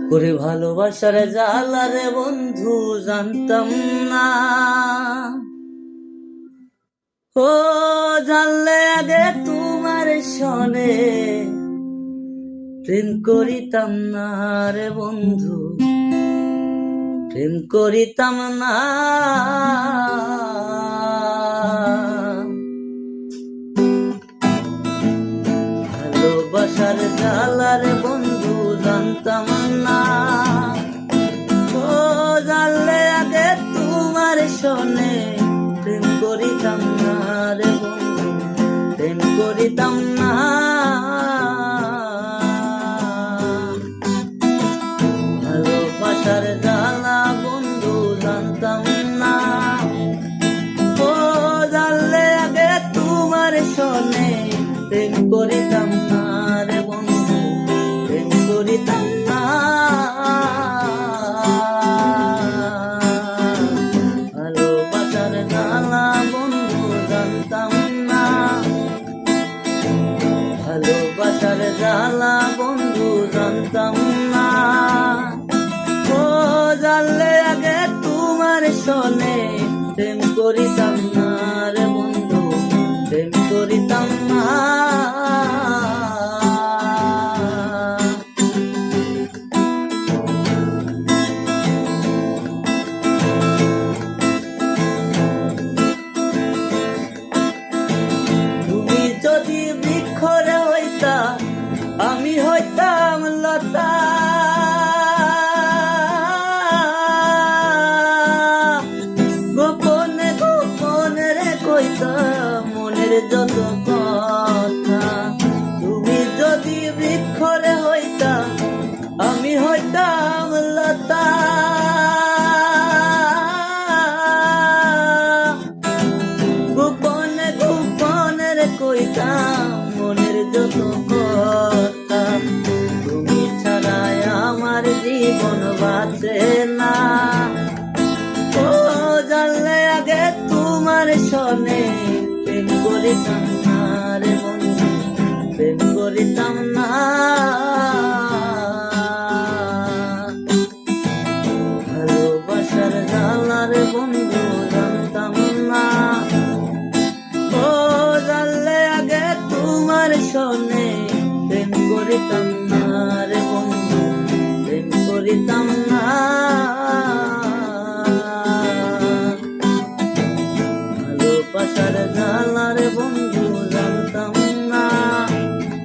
করে ভালোবাসার জালারে বন্ধু জানতাম না। ও জানলে আগে তোমার সনে প্রেম করিতাম না রে বন্ধু, প্রেম করিতাম না। ভালোবাসার জালারে বন্ধু জানতাম না। ও জানলে আগে তোমার সনে প্রেম করিতাম না রে বন্ধু, প্রেম করিতাম না। ভালোবাসার জালা বন্ধু জানতাম না। ও জানলে আগে তোমার সনে প্রেম করিতাম না রে বন্ধু, প্রেম করিতাম না। ভালোবাসার জালা বন্ধু জানতাম না। ভালোবাসার জালা বন্ধু জানতাম না। ও জানলে আগে তোমার সনে প্রেম করিতাম না রে বন্ধু, প্রেম করিতাম না। তুমি যদি বৃক্ষরে হইতা আমি হইতাম লতা, গোপনে গোপনে রে কইতাম মনের যত কথা। তুমি যদি বৃক্ষরে হইতা আমি হইতাম লতা, গোপনে গোপনে রে কইতাম মনের যত কথা। তুমি ছাড়াই আমার জীবন বাঁচে না। ও জানলে আগে তোমার সনে প্রেম করিতাম না রে বন্ধু, প্রেম করিতাম না। ভালোবাসার জালার বন্ধু জানতাম না। ও জানলে আগে তোমার সনে প্রেম করিতাম